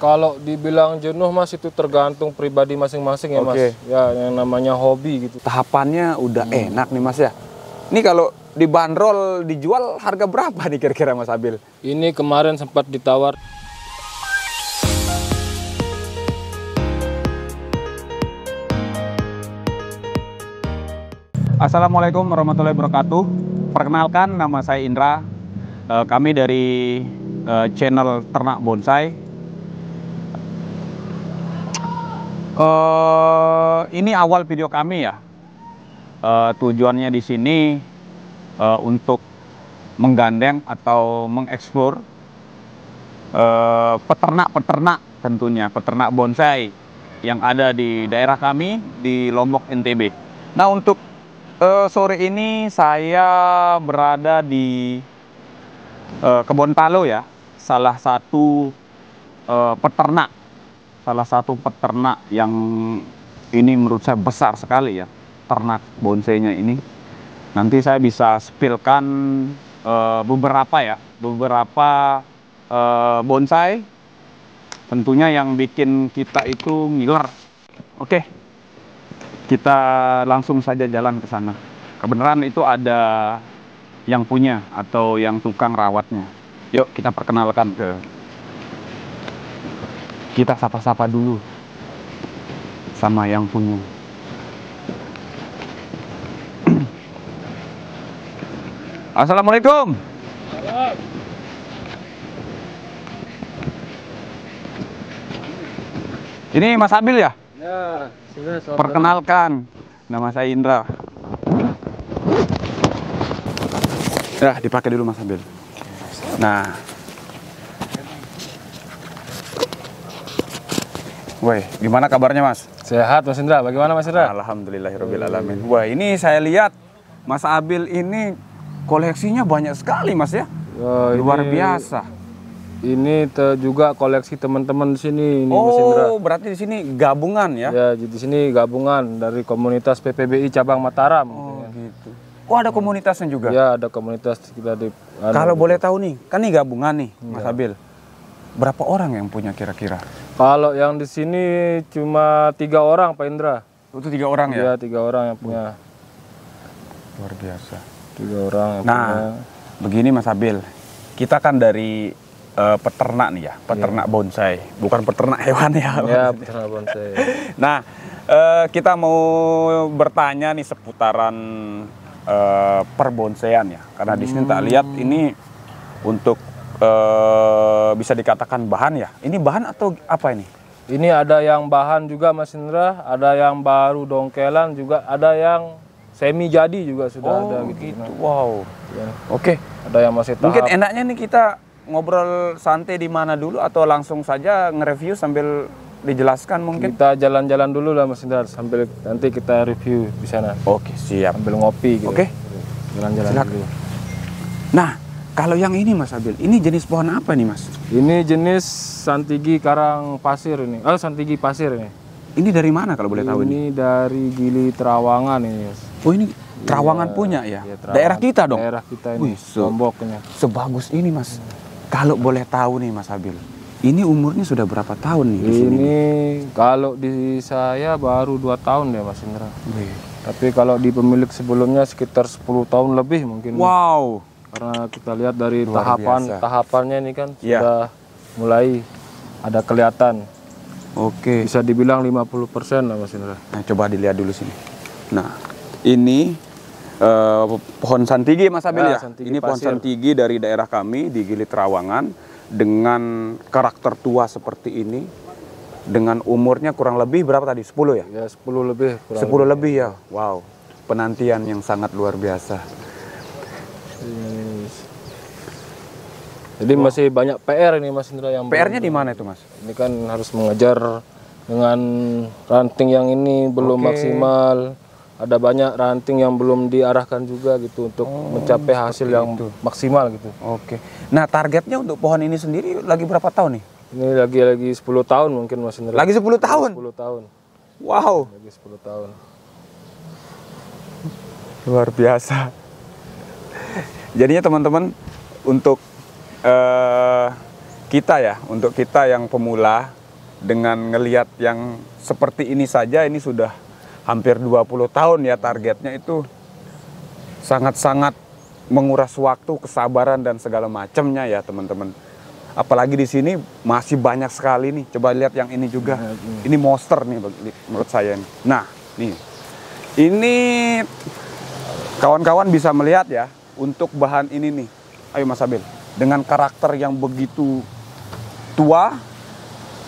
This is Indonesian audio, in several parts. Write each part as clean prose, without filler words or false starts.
Kalau dibilang jenuh Mas, itu tergantung pribadi masing-masing ya Mas. Ya yang namanya hobi gitu. Tahapannya udah enak nih Mas ya. Ini kalau dibanderol dijual harga berapa nih kira-kira Mas Abil? Ini kemarin sempat ditawar. Assalamualaikum warahmatullahi wabarakatuh. Perkenalkan, nama saya Indra. Kami dari channel Ternak Bonsai. Ini awal video kami ya. Tujuannya di sini untuk menggandeng atau mengeksplor peternak-peternak, tentunya peternak bonsai yang ada di daerah kami di Lombok, NTB. Nah, untuk sore ini saya berada di Kebon Palo ya, salah satu peternak yang ini menurut saya besar sekali ya, ternak bonsainya ini. Nanti saya bisa spillkan beberapa bonsai tentunya yang bikin kita itu ngiler. Oke, kita langsung saja jalan ke sana. Kebenaran itu ada yang punya atau yang tukang rawatnya. Yuk kita perkenalkan kita sapa-sapa dulu sama yang punya. Assalamualaikum. Ini Mas Abil ya? Ya, sudah. Perkenalkan, nama saya Indra. Nah, dipakai dulu Mas Abil. Nah, woi, gimana kabarnya Mas? Sehat Mas Indra, bagaimana Mas Indra? Alhamdulillahirobbilalamin. Wah, ini saya lihat Mas Abil ini koleksinya banyak sekali Mas ya. Luar biasa. Ini juga koleksi teman-teman di sini ini Mas Indra. Oh, berarti di sini gabungan ya? Ya, di sini gabungan dari komunitas PPBI cabang Mataram. Oh, gitu. Oh, ada komunitasnya juga? Ya, ada komunitas kita di. Kalau boleh tahu nih, kan nih gabungan nih Mas Abil. Berapa orang yang punya kira-kira? Kalau yang di sini cuma 3 orang Pak Indra. Itu 3 orang ya? Iya, 3 orang yang punya. Luar biasa. 3 orang yang nah, punya. Begini Mas Abil, kita kan dari peternak nih ya, peternak bonsai, bukan peternak hewan ya. Ya, peternak bonsai. Nah, kita mau bertanya nih seputaran perbonsaian ya, karena di sini tak lihat ini untuk bisa dikatakan bahan ya. Ini bahan atau apa ini? Ini ada yang bahan juga Mas Indra, ada yang baru dongkelan juga, ada yang semi jadi juga sudah ada gitu. Wow. Ya. Oke. Ada yang masih tahap. Mungkin enaknya nih kita ngobrol santai di mana dulu atau langsung saja nge-review sambil dijelaskan mungkin? Kita jalan-jalan dulu lah Mas Indra sambil nanti kita review di sana. Oke, siap. Sambil ngopi gitu. Oke. Jalan-jalan dulu. Nah, kalau yang ini Mas Abil, ini jenis pohon apa nih Mas? Ini jenis Santigi Karang Pasir ini. Oh, Santigi Pasir ini. Ini dari mana kalau boleh tahu ini? Ini dari Gili Trawangan ini Mas. Oh, ini Trawangan punya ya? Iya, Daerah kita dong? Daerah kita ini, Lomboknya. Sebagus ini Mas. Kalau boleh tahu nih Mas Abil, ini umurnya sudah berapa tahun nih di sini? Ini kalau di saya baru 2 tahun ya Mas Indra. Tapi kalau di pemilik sebelumnya sekitar 10 tahun lebih mungkin. Wow. Karena kita lihat dari biasa. tahapannya ini kan sudah mulai ada kelihatan. Oke. Bisa dibilang 50% lah Mas Indra. Nah, coba dilihat dulu sini. Nah, ini pohon Santigi Mas Abil ya? Ini pohon Santigi dari daerah kami di Gili Trawangan dengan karakter tua seperti ini. Dengan umurnya kurang lebih berapa tadi? 10 ya? Ya, 10 lebih. 10 lebih ya? Wow. Penantian yang sangat luar biasa. Jadi masih banyak PR ini Mas Indra yang PR-nya di mana itu Mas? Ini kan harus mengejar dengan ranting yang ini belum maksimal. Ada banyak ranting yang belum diarahkan juga gitu untuk mencapai hasil yang maksimal gitu. Oke. Nah, targetnya untuk pohon ini sendiri lagi berapa tahun nih? Ini lagi 10 tahun mungkin Mas Indra. Lagi 10 tahun? 10 tahun. Wow. Lagi 10 tahun. Luar biasa. Jadinya teman-teman, untuk kita ya, untuk kita yang pemula, dengan ngelihat yang seperti ini saja, ini sudah hampir 20 tahun ya targetnya, itu sangat-sangat menguras waktu, kesabaran dan segala macamnya ya teman-teman. Apalagi di sini masih banyak sekali nih. Coba lihat yang ini juga. Ini monster nih menurut saya nih. Nah, nih. Ini kawan-kawan bisa melihat ya, untuk bahan ini nih. Ayo Mas Abil. Dengan karakter yang begitu tua,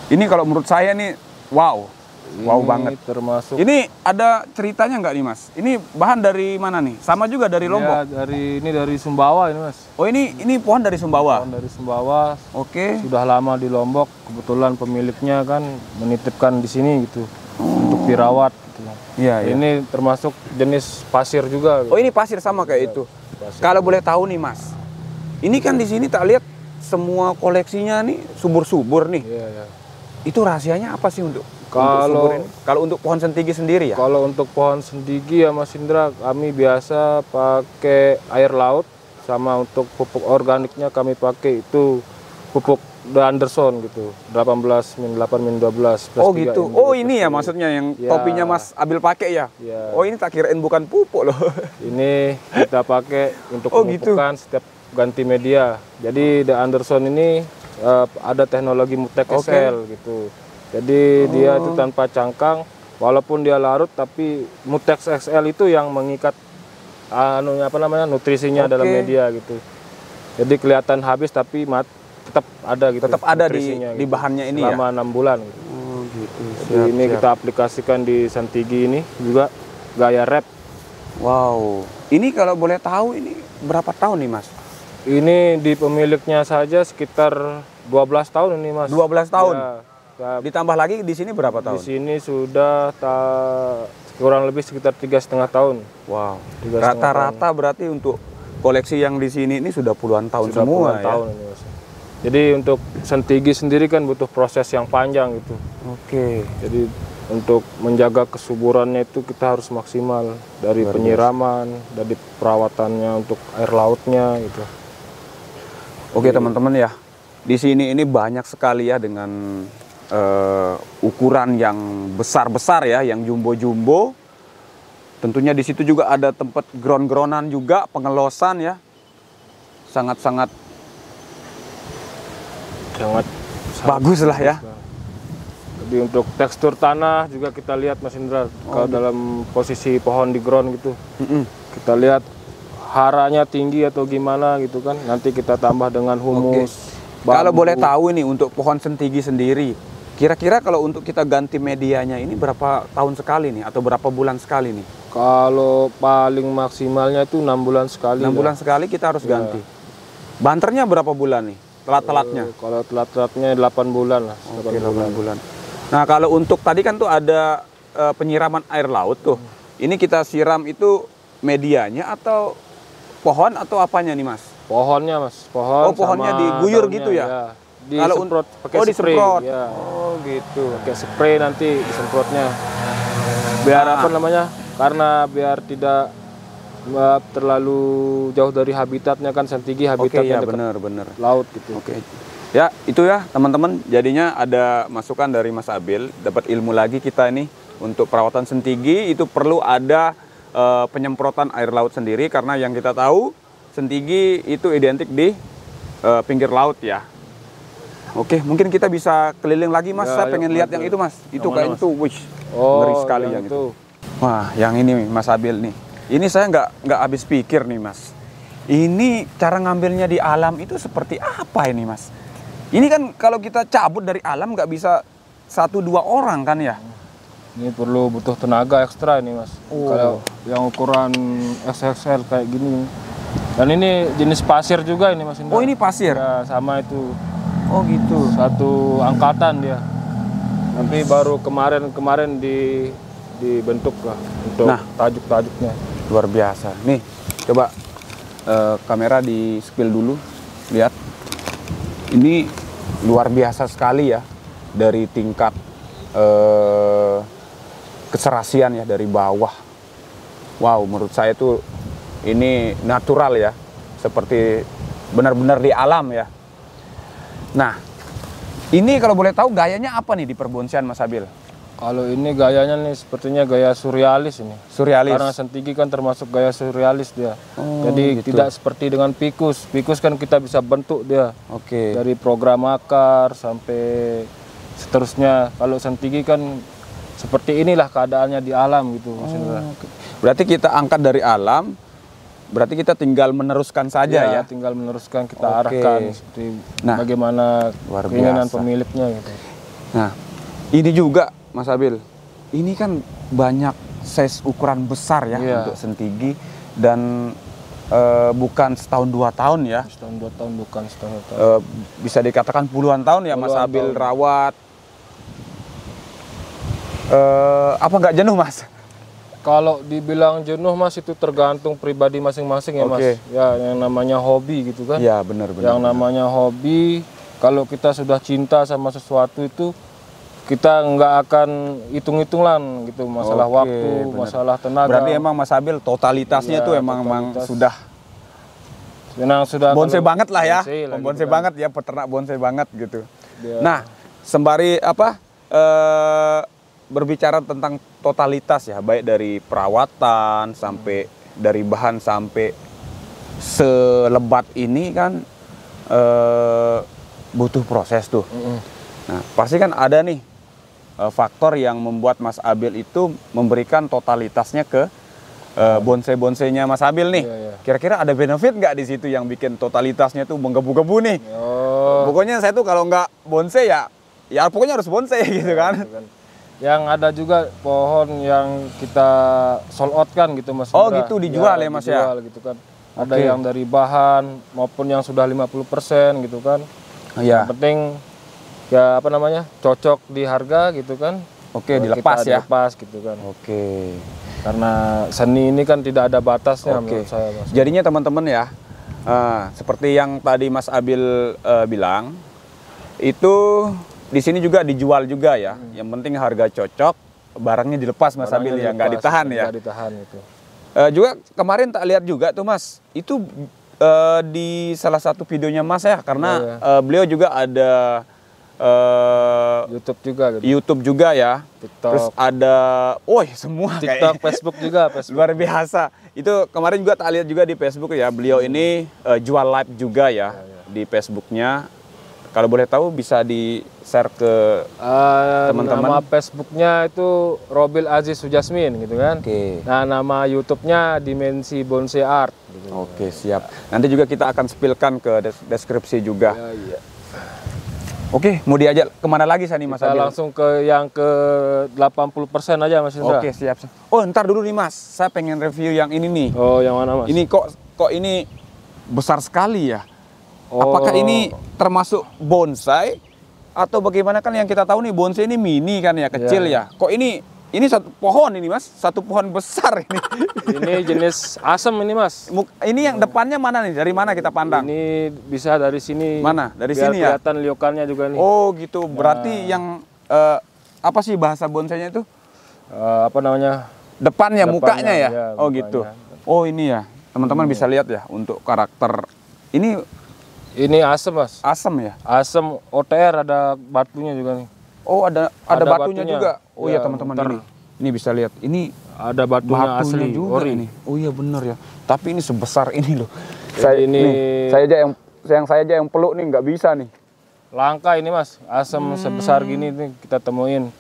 ini kalau menurut saya nih wow. Wow banget. Termasuk. Ini ada ceritanya nggak nih Mas? Ini bahan dari mana nih? Sama juga dari Lombok? Ya, dari Sumbawa ini Mas. Oh ini pohon dari Sumbawa? Pohon dari Sumbawa. Oke. Sudah lama di Lombok. Kebetulan pemiliknya kan menitipkan di sini gitu. Untuk dirawat gitu. Iya, Ini termasuk jenis pasir juga. Gitu. Oh ini pasir sama kayak itu. Pasir. Kalau boleh tahu nih Mas, ini kan di sini tak lihat semua koleksinya nih subur-subur nih. Iya, iya. Itu rahasianya apa sih untuk Kalau subur ini? Kalau untuk pohon sentigi sendiri ya? Kalau untuk pohon sentigi ya Mas Indra, kami biasa pakai air laut, sama untuk pupuk organiknya kami pakai itu pupuk The Anderson gitu, 18-8-12. Oh gitu. Oh ini ya maksudnya yang ya. topinya Mas Abil pakai ya? Ya. Oh ini tak kirain bukan pupuk loh. Ini kita pakai untuk gitu. pemupukan setiap ganti media. Jadi The Anderson ini ada teknologi Mutex XL gitu. Jadi dia itu tanpa cangkang, walaupun dia larut, tapi Mutex XL itu yang mengikat nutrisinya dalam media gitu. Jadi kelihatan habis tapi tetap ada gitu. Tetap ada nutrisinya di gitu. bahannya ini selama ya? 6 bulan. Gitu. Oh gitu. Jadi ini kita aplikasikan di sentigi ini juga gaya wrap. Wow. Ini kalau boleh tahu ini berapa tahun nih Mas? Ini di pemiliknya saja sekitar 12 tahun ini Mas. 12 tahun? Ya, ditambah lagi di sini berapa tahun? Di sini sudah kurang lebih sekitar 3,5 tahun. Wow. Rata-rata berarti untuk koleksi yang di sini ini sudah puluhan tahun sudah semua puluhan ya? Tahun ini Mas. Jadi untuk sentigi sendiri kan butuh proses yang panjang gitu. Oke. Jadi untuk menjaga kesuburannya itu kita harus maksimal dari penyiraman, dari perawatannya untuk air lautnya gitu. Oke teman-teman ya, di sini ini banyak sekali ya dengan ukuran yang besar-besar ya, yang jumbo-jumbo. Tentunya di situ juga ada tempat ground-groundan juga, pengelosan ya. Sangat-sangat bagus lah ya. Jadi untuk tekstur tanah juga kita lihat Mas Indra, kalau dalam posisi pohon di ground gitu. Kita lihat haranya tinggi atau gimana gitu kan. Nanti kita tambah dengan humus. Kalau boleh tahu ini untuk pohon sentigi sendiri, kira-kira kalau untuk kita ganti medianya ini berapa tahun sekali nih atau berapa bulan sekali nih? Kalau paling maksimalnya itu 6 bulan sekali. 6 bulan sekali kita harus ganti. Banternya berapa bulan nih? Telat-telatnya? Kalau telat-telatnya 8 bulan lah. Oke, 8 bulan. Nah kalau untuk tadi kan tuh ada penyiraman air laut tuh. Ini kita siram itu medianya atau pohon atau apanya nih Mas? Pohonnya Mas, pohon. Oh pohonnya diguyur gitu ya? Ya. Disemprot pakai spray. disemprot. Ya. Oh gitu. Pakai spray nanti disemprotnya. Biar apa namanya? Karena biar tidak terlalu jauh dari habitatnya kan, sentigi habitatnya dekat bener. laut gitu. Oke. Ya itu ya teman-teman, jadinya ada masukan dari Mas Abil, dapat ilmu lagi kita ini untuk perawatan sentigi itu perlu ada penyemprotan air laut sendiri, karena yang kita tahu sentigi itu identik di pinggir laut ya. Oke, mungkin kita bisa keliling lagi Mas, Ya, saya pengen lihat yang itu Mas. Itu kayak itu, wih, ngeri sekali yang itu. Wah, yang ini Mas Abil nih. Ini saya nggak habis pikir nih Mas. Ini cara ngambilnya di alam itu seperti apa ini Mas? Ini kan kalau kita cabut dari alam nggak bisa 1-2 orang kan ya? Ini butuh tenaga ekstra ini Mas. Kalau yang ukuran XXL kayak gini. Dan ini jenis pasir juga ini Mas Indra. Oh ini pasir? Ya, sama itu. Oh gitu. Satu angkatan dia. Tapi baru kemarin dibentuk lah untuk tajuk-tajuknya. Luar biasa. Nih, coba kamera di spill dulu. Lihat. Ini luar biasa sekali ya. Dari tingkat keserasian ya dari bawah. Wow, menurut saya tuh ini natural ya. Seperti benar-benar di alam ya. Nah, Ini kalau boleh tahu gayanya apa nih di perbonsaian Mas Abil? Kalau ini gayanya nih sepertinya gaya surrealis ini. Surrealis. Karena sentigi kan termasuk gaya surrealis dia. Oh, jadi gitu. tidak seperti dengan pikus. Pikus kan kita bisa bentuk dia. Oke. Dari program akar sampai seterusnya. Kalau sentigi kan seperti inilah keadaannya di alam gitu. Oke. Berarti kita angkat dari alam, berarti kita tinggal meneruskan saja ya? Tinggal meneruskan, kita arahkan seperti bagaimana luar keinginan biasa. pemiliknya gitu. Nah, ini juga Mas Abil, ini kan banyak size ukuran besar ya untuk sentigi dan bukan setahun 2 tahun ya. Setahun 2 tahun, bukan setahun 2 tahun. Bisa dikatakan puluhan tahun ya Mas Abil rawat. Apa nggak jenuh Mas? Kalau dibilang jenuh Mas itu tergantung pribadi masing-masing ya Mas. Ya yang namanya hobi gitu kan. Ya benar. Yang namanya hobi, kalau kita sudah cinta sama sesuatu itu kita nggak akan hitung-hitung lah gitu, masalah waktu, masalah tenaga. Berarti emang Mas Abil totalitasnya itu emang sudah bonsai banget lah ya, bonsai banget ya, peternak bonsai banget gitu. Nah, sembari berbicara tentang totalitas ya, baik dari perawatan sampai dari bahan sampai selebat ini kan butuh proses tuh. Nah, pasti kan ada nih faktor yang membuat Mas Abil itu memberikan totalitasnya ke bonsai-bonsainya Mas Abil nih. Kira-kira ada benefit nggak di situ yang bikin totalitasnya tuh menggebu-gebu nih? Pokoknya saya tuh kalau nggak bonsai ya pokoknya harus bonsai gitu kan. Yang ada juga pohon yang kita sold out kan gitu Mas. Oh gitu, dijual ya Mas ya? Gitu kan. Ada yang dari bahan maupun yang sudah 50% gitu kan. Yang penting ya cocok di harga gitu kan. Dilepas ya. Dilepas gitu kan. Karena seni ini kan tidak ada batasnya menurut saya Mas. Jadinya teman-teman ya, seperti yang tadi Mas Abil bilang, itu di sini juga dijual juga ya. Yang penting harga cocok, barangnya dilepas Mas Abil ya, nggak ditahan ya. Nggak ditahan itu. Juga kemarin tak lihat juga tuh Mas, itu di salah satu videonya Mas ya, karena beliau juga ada YouTube juga ya. TikTok. Terus ada semua TikTok, Facebook juga, luar biasa. Itu kemarin juga tak lihat juga di Facebook ya. Beliau ini jual live juga ya di Facebooknya. Kalau boleh tahu bisa di-share ke teman-teman. Nama Facebooknya itu Robil Aziz Sujasmin gitu kan. Nah, nama YouTube-nya Dimensi Bonsai Art. Gitu. Siap. Nanti juga kita akan spillkan ke deskripsi juga. Mau diajak kemana lagi Sani Mas Abil? Langsung ke yang ke 80% aja Mas Indra. Siap. Ntar dulu nih Mas, saya pengen review yang ini nih. Yang mana Mas? Ini kok ini besar sekali ya? Apakah ini termasuk bonsai atau bagaimana? Kan yang kita tahu nih bonsai ini mini kan ya, kecil ya. Kok ini satu pohon ini Mas, satu pohon besar ini. Ini jenis asem ini Mas. Ini yang depannya mana nih? Dari mana kita pandang? Ini bisa dari sini. Mana? Dari sini ya? Kelihatan liokannya juga nih. Gitu. Berarti yang apa sih bahasa bonsainya itu? Depannya, mukanya ya? Mukanya. Gitu. Ini ya. Teman-teman bisa lihat ya untuk karakter ini asem Mas. Asem ya? Asem OTR, ada batunya juga nih. Ada batunya juga. Iya teman-teman ini bisa lihat. Ini ada batunya asli juga ori. Ini. Iya bener ya. Tapi ini sebesar ini loh. Saya aja yang peluk nih nggak bisa nih. Langka ini Mas. Asem sebesar gini nih kita temuin.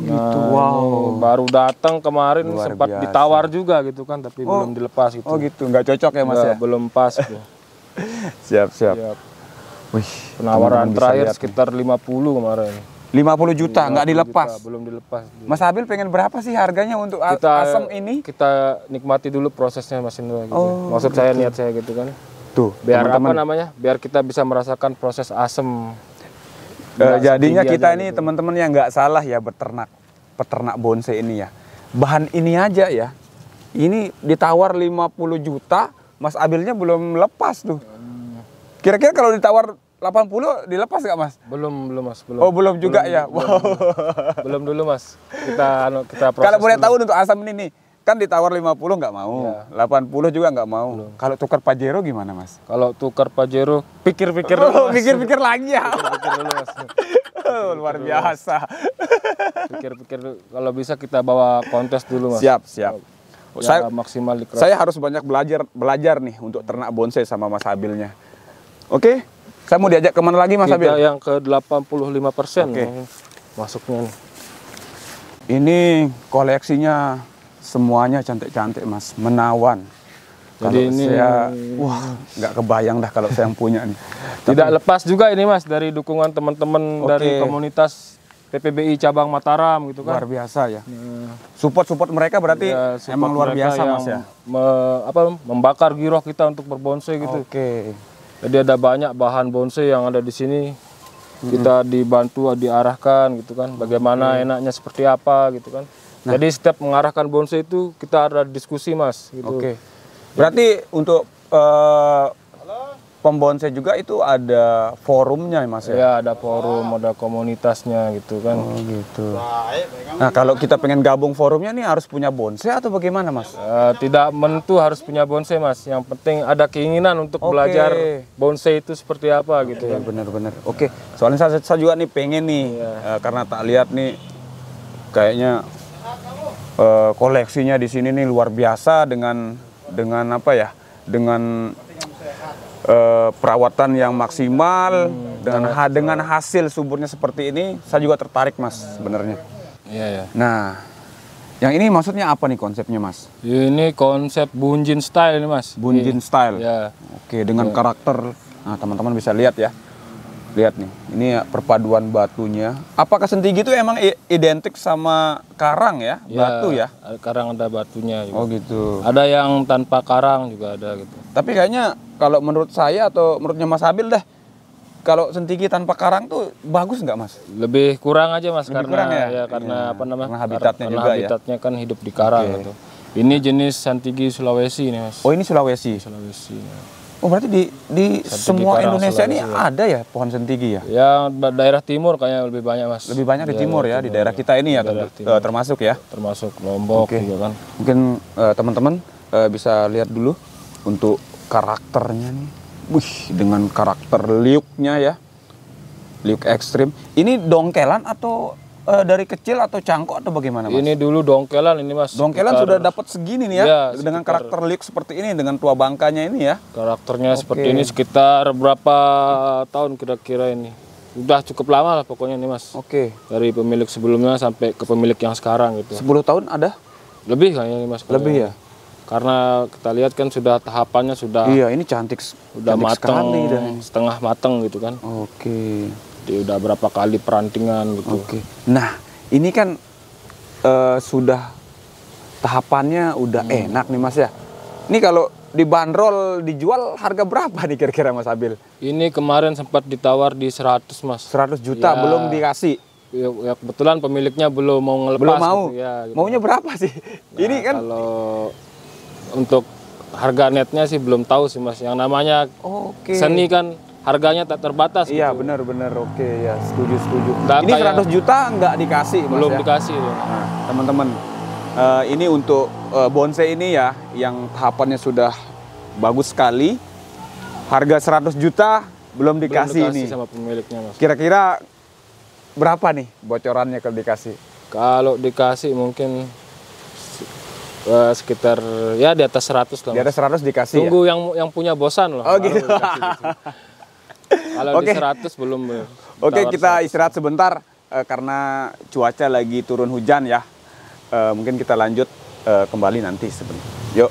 Gitu. Wow. Baru datang kemarin sempat ditawar juga gitu kan, tapi belum dilepas gitu. Gitu. Nggak cocok ya Mas ya? Belum pas gitu. Siap. Wih, penawaran terakhir sekitar 50 kemarin. 50 juta nggak dilepas. Belum dilepas. Mas Abil pengen berapa sih harganya untuk asem ini? Kita nikmati dulu prosesnya Mas Indra gitu. Maksud saya niat saya gitu kan. Tuh, biar teman-teman. Biar kita bisa merasakan proses asem. Jadinya kita ini teman-teman yang nggak salah ya peternak bonsai ini ya. Bahan ini aja ya. Ini ditawar 50 juta, Mas Abilnya belum lepas tuh. Kira-kira kalau ditawar 80 dilepas nggak Mas? Belum Mas. Belum juga ya. Belum dulu Mas. Kita proses. Kalau boleh tahu untuk asam ini nih, kan ditawar 50 nggak mau, 80 juga nggak mau. Kalau tukar Pajero gimana Mas? Kalau tukar Pajero pikir-pikir dulu Mas. Pikir-pikir lagi ya. Pikir dulu Mas. Luar biasa. Pikir-pikir kalau bisa kita bawa kontes dulu Mas. Siap, siap. Ya, Saya maksimal di Saya harus banyak belajar nih untuk ternak bonsai sama Mas Habilnya. Oke, saya mau diajak kemana lagi Mas Habil? kita yang ke 85% Oke. masuknya nih. Ini koleksinya semuanya cantik-cantik Mas, menawan. Jadi Kalau ini saya, wah, nggak kebayang dah kalau saya yang punya nih. Tidak lepas juga ini Mas dari dukungan teman-teman Oke. dari komunitas PPBI cabang Mataram gitu kan. Luar biasa ya. Support mereka berarti Ya, support emang luar mereka biasa yang Mas ya. membakar giroh kita untuk berbonsai gitu. Oke. Jadi ada banyak bahan bonsai yang ada di sini. Kita dibantu, diarahkan gitu kan. Bagaimana enaknya seperti apa gitu kan. Jadi setiap mengarahkan bonsai itu kita ada diskusi Mas gitu. Oke. Berarti untuk pembonsai juga itu ada forumnya Mas ya? Ya ada forum, ada komunitasnya gitu kan. Oh gitu. Nah kalau kita pengen gabung forumnya nih harus punya bonsai atau bagaimana Mas? Tidak menentu harus punya bonsai Mas. Yang penting ada keinginan untuk Oke. belajar bonsai itu seperti apa gitu Ya kan. benar-benar. Oke. Soalnya saya juga nih pengen nih karena tak lihat nih kayaknya koleksinya di sini nih luar biasa dengan apa ya? Dengan perawatan yang maksimal dengan hasil suburnya seperti ini, saya juga tertarik Mas sebenarnya. Iya ya. Nah, yang ini maksudnya apa nih konsepnya Mas? Ini konsep Bunjin style ini Mas. Bunjin style. Ya. Oke, dengan karakter. Nah, teman-teman bisa lihat ya. Lihat nih, ini ya perpaduan batunya. Apakah Sentigi itu emang identik sama karang ya? Batu ya? Karang ada batunya juga. Oh gitu. Ada yang tanpa karang juga ada gitu. Tapi kayaknya kalau menurut saya atau menurutnya Mas Habil dah, kalau Sentigi tanpa karang tuh bagus nggak Mas? Lebih kurang aja Mas Lebih karena kurang ya? karena Iya. apa namanya? Karena habitatnya karena juga ya? habitatnya kan hidup di karang Oke. gitu. Ini jenis Santigi Sulawesi ini Mas. Oh ini Sulawesi. Sulawesi. Oh berarti di semua karang Indonesia ini Sulawesi, ya. ada ya pohon Sentigi ya? Yang daerah timur kayaknya lebih banyak Mas. Lebih banyak di timur ya, di daerah kita ini ya Daerah termasuk ya. Termasuk Lombok Oke. juga kan. Mungkin teman-teman bisa lihat dulu untuk karakternya nih. Wih, dengan karakter liuknya ya. Liuk ekstrim. Ini dongkelan atau dari kecil atau cangkok atau bagaimana Mas? Ini dulu dongkelan ini Mas. Dongkelan Sekitar- sudah dapat segini nih ya, Ya, dengan sekitar- karakter liuk seperti ini, dengan tua bangkanya ini ya. Karakternya Oke. seperti ini sekitar berapa tahun kira-kira ini? Udah cukup lama lah pokoknya nih Mas. Oke. Dari pemilik sebelumnya sampai ke pemilik yang sekarang gitu. 10 tahun ada? Lebih kayaknya nih Mas. Lebih ya? Karena kita lihat kan sudah tahapannya sudah Iya, ini cantik udah cantik mateng, sekali dah. setengah mateng gitu kan. Oke. Jadi udah berapa kali perantingan gitu. Oke. Nah, ini kan sudah tahapannya udah enak nih Mas ya. Ini kalau dibanderol dijual harga berapa nih kira-kira Mas Habil? Ini kemarin sempat ditawar di 100 Mas. 100 juta Ya. belum dikasih. Ya, kebetulan pemiliknya belum mau ngelepas. Belum mau. Gitu, ya, gitu. Maunya berapa sih? Nah, Ini kan kalau untuk harga netnya sih belum tahu sih Mas. Yang namanya oke. seni kan harganya tak terbatas. Iya, gitu. benar-benar oke ya, setuju. Nggak Ini kayak- 100 juta nggak dikasih Mas Belum ya? dikasih. Ya. Nah, teman-teman, ini untuk bonsai ini ya, yang tahapannya sudah bagus sekali. Harga 100 juta belum dikasih, Belum dikasih nih. sama pemiliknya Mas. Kira-kira berapa nih bocorannya kalau dikasih? Kalau dikasih mungkin sekitar ya di atas 100 lah. Di atas 100 dikasih Tunggu yang punya bosan loh. Oh, baru gitu. dikasih gitu. Kalau Oke. di 100 belum. ya? Oke, tawar kita 100. istirahat sebentar karena cuaca lagi turun hujan ya. Mungkin kita lanjut kembali nanti sebentar. Yuk.